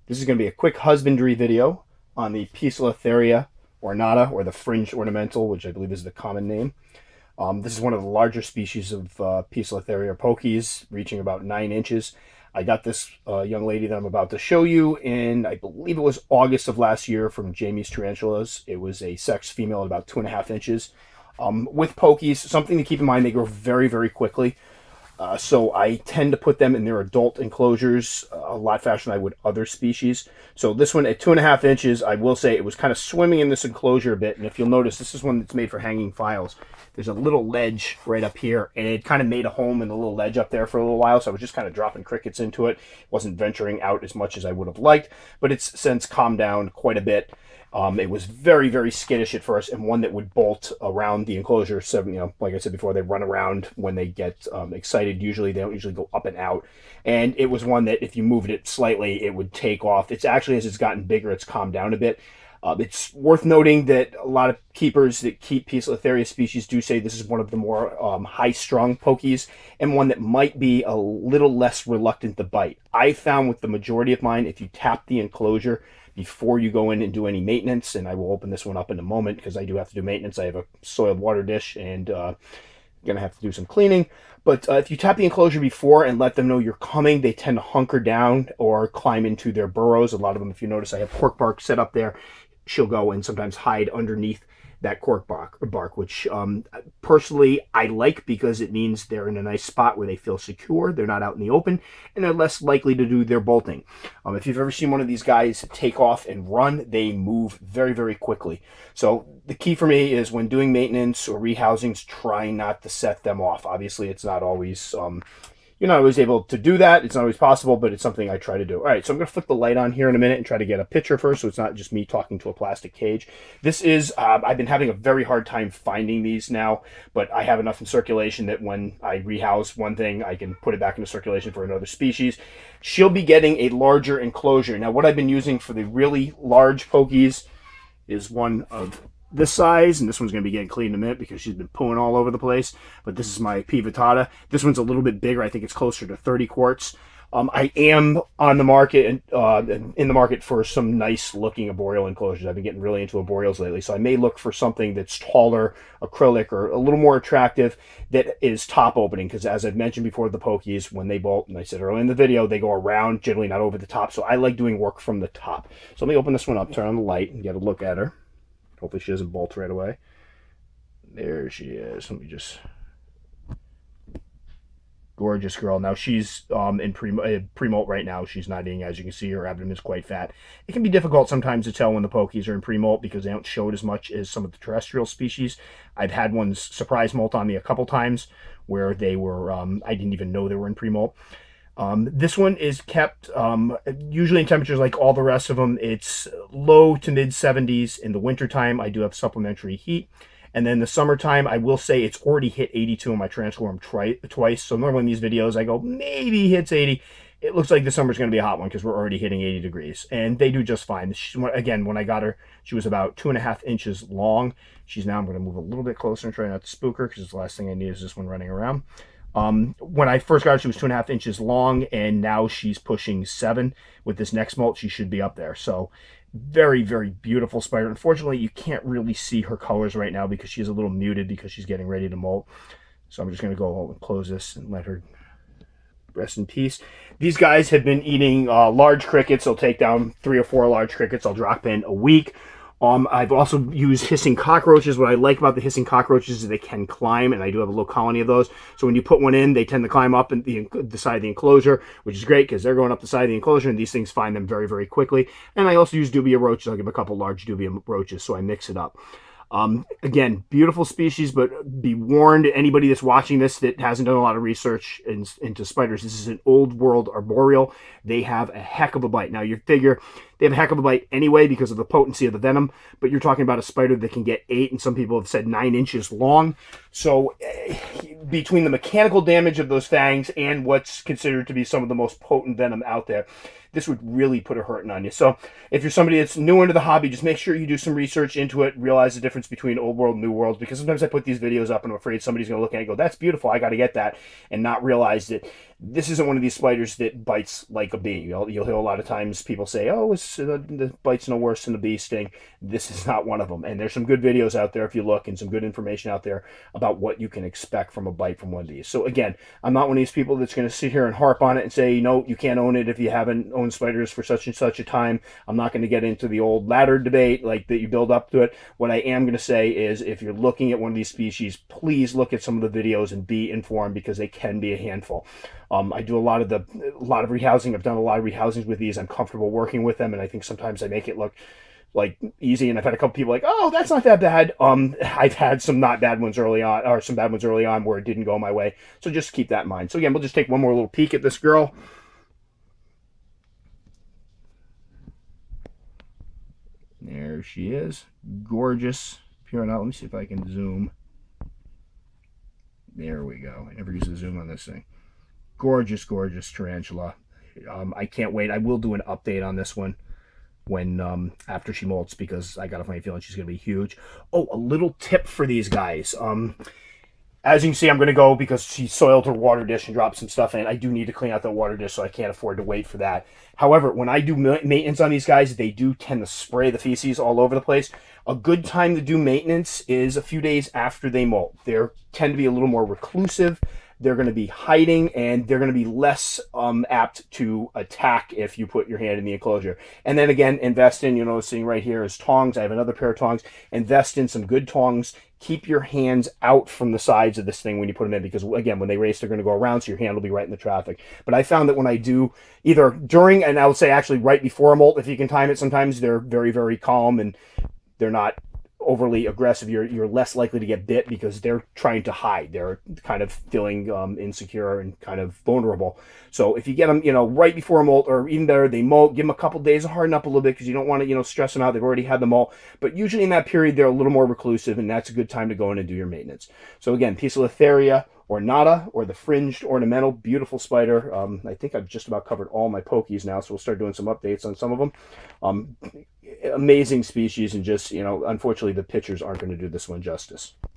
This is going to be a quick husbandry video on the Poecilotheria ornata, or the Fringed Ornamental, which I believe is the common name. This is one of the larger species of Poecilotheria pokies, reaching about 9 inches. I got this young lady that I'm about to show you in, I believe it was August of last year, from Jamie's Tarantulas. It was a sex female at about 2.5 inches. With pokies, something to keep in mind, they grow very, very quickly. So I tend to put them in their adult enclosures a lot faster than I would other species. So this one at 2.5 inches, I will say it was kind of swimming in this enclosure a bit. And if you'll notice, this is one that's made for hanging files. There's a little ledge right up here, and it kind of made a home in the little ledge up there for a little while. So I was just kind of dropping crickets into it. Wasn't venturing out as much as I would have liked, but it's since calmed down quite a bit. It was very, very skittish at first, and one that would bolt around the enclosure. So, like I said before, they run around when they get excited. Usually, they don't usually go up and out. And it was one that if you moved it slightly, it would take off. It's actually, as it's gotten bigger, it's calmed down a bit. It's worth noting that a lot of keepers that keep Poecilotheria species do say this is one of the more high-strung pokies, and one that might be a little less reluctant to bite. I found with the majority of mine, if you tap the enclosure before you go in and do any maintenance, and I will open this one up in a moment because I do have to do maintenance. I have a soiled water dish and gonna have to do some cleaning. But if you tap the enclosure before and let them know you're coming, they tend to hunker down or climb into their burrows. A lot of them, if you notice, I have cork bark set up there. She'll go and sometimes hide underneath that cork bark, which personally I like, because it means they're in a nice spot where they feel secure. They're not out in the open, and they're less likely to do their bolting. If you've ever seen one of these guys take off and run, they move very, very quickly. So the key for me is when doing maintenance or rehousings, try not to set them off. Obviously, it's not always you're not always able to do that. It's not always possible, but it's something I try to do. All right, so I'm going to flip the light on here in a minute and try to get a picture first, so it's not just me talking to a plastic cage. This is, I've been having a very hard time finding these now, but I have enough in circulation that when I rehouse one thing, I can put it back into circulation for another species. She'll be getting a larger enclosure. Now, what I've been using for the really large pokies is one of this size, and this one's going to be getting cleaned in a minute because she's been pooing all over the place. But this is my P. vittata. This one's a little bit bigger. I think it's closer to 30 quarts. I am on the market and in the market for some nice looking arboreal enclosures. I've been getting really into arboreals lately, so I may look for something that's taller, acrylic, or a little more attractive that is top opening, because as I've mentioned before, the pokies, when they bolt, and I said earlier in the video, they go around, generally not over the top. So I like doing work from the top. So let me open this one up, turn on the light, and get a look at her. Hopefully she doesn't bolt right away. There she is. Let me just... Gorgeous girl. Now she's in pre-molt right now. She's not eating. As you can see, her abdomen is quite fat. It can be difficult sometimes to tell when the pokies are in pre-molt because they don't show it as much as some of the terrestrial species. I've had ones surprise molt on me a couple times where they were, I didn't even know they were in pre-molt. This one is kept usually in temperatures like all the rest of them. It's low to mid 70s. In the wintertime, I do have supplementary heat. And then the summertime, I will say it's already hit 82 in my transform twice. So normally in these videos, I go, maybe hits 80. It looks like the summer's going to be a hot one because we're already hitting 80 degrees. And they do just fine. Again, when I got her, she was about 2.5 inches long. She's now, I'm going to move a little bit closer and try not to spook her because the last thing I need is this one running around. When I first got her, she was 2.5 inches long, and now she's pushing 7. With this next molt, she should be up there. So very, very beautiful spider. Unfortunately, you can't really see her colors right now because she's a little muted because she's getting ready to molt. So I'm just going to go and close this and let her rest in peace. These guys have been eating large crickets. I'll take down 3 or 4 large crickets. I'll drop in a week. I've also used hissing cockroaches. What I like about the hissing cockroaches is they can climb, and I do have a little colony of those. So when you put one in, they tend to climb up the side of the enclosure, which is great because they're going up the side of the enclosure, and these things find them very, very quickly. And I also use dubia roaches. I'll give a couple large dubia roaches, so I mix it up. Again, beautiful species, but be warned, anybody that's watching this that hasn't done a lot of research into spiders, this is an old world arboreal. They have a heck of a bite. Now, you figure they have a heck of a bite anyway because of the potency of the venom, but you're talking about a spider that can get 8, and some people have said 9 inches long. So between the mechanical damage of those fangs and what's considered to be some of the most potent venom out there, this would really put a hurting on you. So if you're somebody that's new into the hobby, just make sure you do some research into it, realize the difference between old world and new world, because sometimes I put these videos up and I'm afraid somebody's going to look at it and go, that's beautiful, I got to get that, and not realize that this isn't one of these spiders that bites like a bee. You'll hear a lot of times people say, oh, the bite's no worse than a bee sting. This is not one of them. And there's some good videos out there if you look, and some good information out there about what you can expect from a bite from one of these. So again, I'm not one of these people that's going to sit here and harp on it and say, no, you can't own it if you haven't owned spiders for such and such a time. I'm not going to get into the old ladder debate like that you build up to it. What I am going to say is, if you're looking at one of these species, please look at some of the videos and be informed, because they can be a handful. I do a lot of rehousing. I've done a lot of rehousings with these. I'm comfortable working with them, and I think sometimes I make it look like easy. And I've had a couple people like, oh, that's not that bad. I've had some not bad ones early on, or some bad ones early on where it didn't go my way. So just keep that in mind. So again, we'll just take one more little peek at this girl. There she is. Gorgeous. Pure ornata. Let me see if I can zoom. There we go. I never use the zoom on this thing. Gorgeous, gorgeous tarantula. I can't wait. I will do an update on this one when after she molts, because I got a funny feeling she's going to be huge. Oh, a little tip for these guys. As you can see, I'm going to go, because she soiled her water dish and dropped some stuff in. I do need to clean out the water dish, so I can't afford to wait for that. However, when I do maintenance on these guys, they do tend to spray the feces all over the place. A good time to do maintenance is a few days after they molt. They tend to be a little more reclusive. They're going to be hiding, and they're going to be less apt to attack if you put your hand in the enclosure. And then again, invest in, sitting right here is tongs. I have another pair of tongs. Invest in some good tongs. Keep your hands out from the sides of this thing when you put them in, because again, when they race, they're going to go around, so your hand will be right in the traffic. But I found that when I do either during, and I would say actually right before a molt, if you can time it, sometimes they're very, very calm and they're not overly aggressive. You're less likely to get bit, because they're trying to hide. They're kind of feeling insecure and kind of vulnerable. So if you get them, right before a molt, or even better, they molt, give them a couple days to harden up a little bit, because you don't want to, stress them out. They've already had the molt. But usually in that period, they're a little more reclusive, and that's a good time to go in and do your maintenance. So again, Poecilotheria ornata, or the Fringed Ornamental, beautiful spider. I think I've just about covered all my pokies now, so we'll start doing some updates on some of them. Amazing species, and just, unfortunately the pictures aren't going to do this one justice.